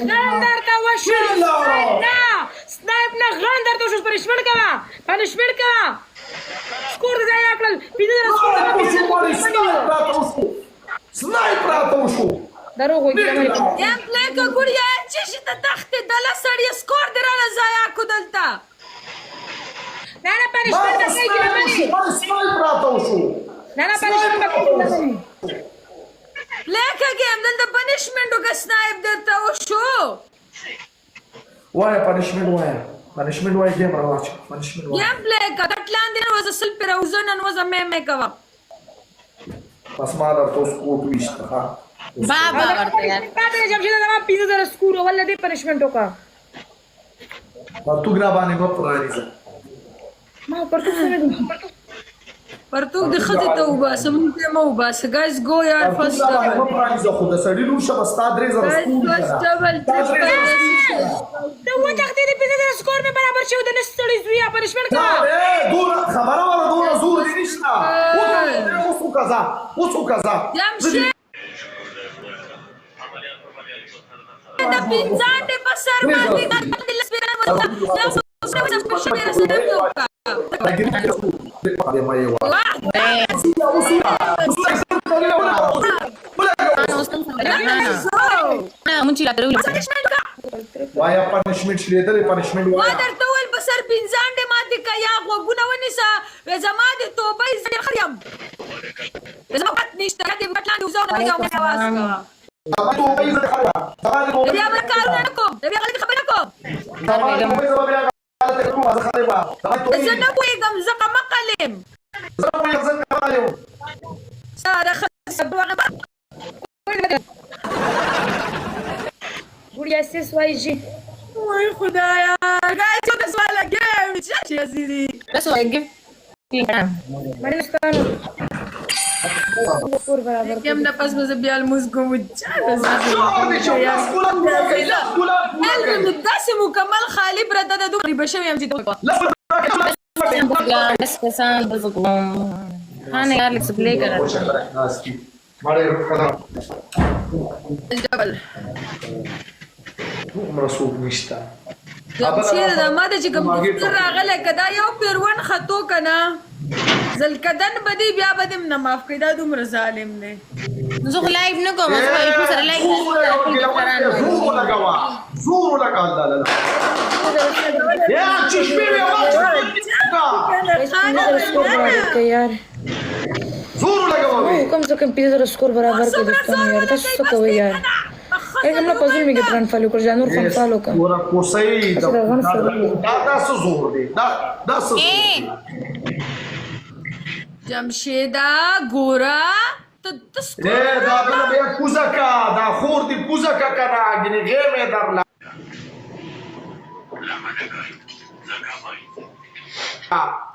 غندر ته وشو سنایپ نه غندر ته وشو پنشمنټ کوه سکور دې ځای کړل پیډه سنایپ راته وشو دروغ وایي یم پلی که ګوړیا چې شي ته تختې دله سړی سکور دې رانه ضایع کړو دلته نه پنشمنټ نه کوي سنایپ راته وشو نه پنشمنټ نه کوي پلی که ګیم دلته پنشمنټ وکړه سنایپ درته وشو وایه پنشمنټ وایه ګیم راواچ پنشمنټ وایه یم پلی که کټ لاندې ننوځه سل پې راوځه ننوځه مې کوه بس ما درته اوس کوټ ویشته ها بابا ورته یار پاتې جمشید زما 15000 سکور ول دې پنشمنټ وکړه پرتګ را باندې په پرانیزه ما پرتګ سره پرتوک د ښځې ته وباسه مونږ ته مه وباسه ګایز ګو یار فرست ډبل په پرانیزه خو د سړي لور شه بس تا 3000 سکور فرست ډبل ته وځختې دې 15000 سکور مې برابر شو د نستړي زویا پنشمنټ دا کوه دور خبره ولا دور زور دي نشته اوسو کزا جمشید د پینځانې په سر باندې د لسپیران وځه یا په شپه سره وکړه وایا پنشمنټ شلیدل پنشمنټ ما وایا درته وویل په سر پینځانې ماتې که یا غوږونه ونیسه زما د توبې زړې خیم زما پت نشته دې پټ لاندې وځو نه مې اواز کوه بیا به کارونه نه کوم بیا غلطي خبرې نه کوم زه نه پوهېږم زه قمقل یم ساره ښځه ګوړیا سیس وایي جی وای خدایا ګایز یو داس والا ګیم چې ازيري بس وایي باندې ستانو سکور برابر یم نه پس مزه بیا الموز کوم داسې مکمل خالی پرته ده دومره بشوي یم چې بس کسان بس کوم خانه یار لیکس پلی کر جبل مرسوب نشته چیرې دا ما ته چې کوم دفتر راغلی که دا یو پیروان خطو که نه زلکدن به دی بیا به دې نه معاف کړي دا دومره ظالم دی زه خو لایف نه کوم زه خو سره لایف زور لگا لا یا چشمه بیا یار زور لگا کم سے کم 25000 سکور برابر کړ دوستانو یار تاسو څه کوئ یار هم نه پزول میګه تران فالو کړ جانور کوم فالو کړ ورا کوسای دا څه زور دی دا څه جمشیدا ګورا ته دا بیا کوزکا دا خور دی کوزکا کنه غنی غیمه درلا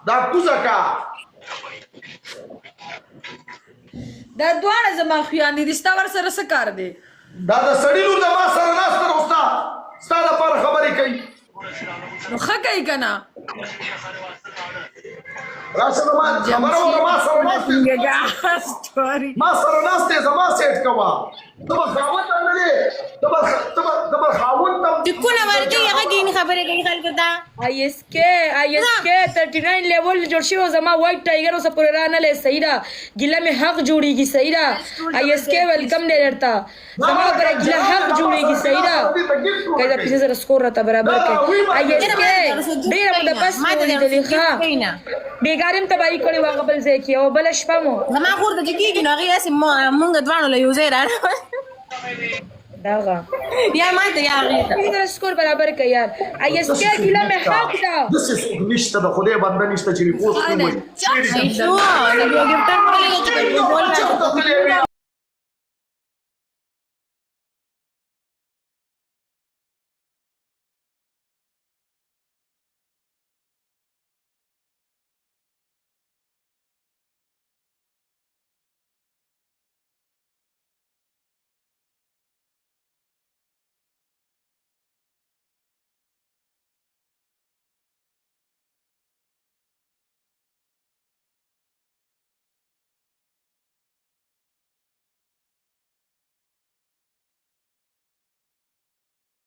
دا کوزکا دا دواړه زما خویان دي ستا ور سره څه کار دی دا د سړی لور د ما سره ناست روستا ستا لپاره خبرې کوي نو ښه کوي که نه راشه ما خبره وکړه ما سره ناست ما سره ناست دی زما سیټ کوه ته به خاوند هم نه دی ته به خاوند هم ټکونه ورکوي هغه دین خبرې کوي خلکو ته ISK 39 لیول جوړ شوی زما وایټ ټایګر اوسه پورې رانلی صحیح ده ګیله مې حق جوړېږي صحیح ده ISK ویلکم دی درته زما پره ګیله حق جوړېږي صحیح ده که دا 25000 سکور راته برابر کړي ISK ډېره موده پس مې ولیدلې ښه بېګارې م تباهي کړې وه هغه بل ځای کې او بله شپه مو زما خور ته چې کېږي نو هغې هسې مونږ دواړو له یو ځای راړو دغه یا ماته یا هغې ته 25000 سکور برابر کړي یار ISK ګیله مې حق ده داسې څوک نشته د خدای بنده نشته چې ریپورټ ووایي شو د یو ګفټر په لګه چې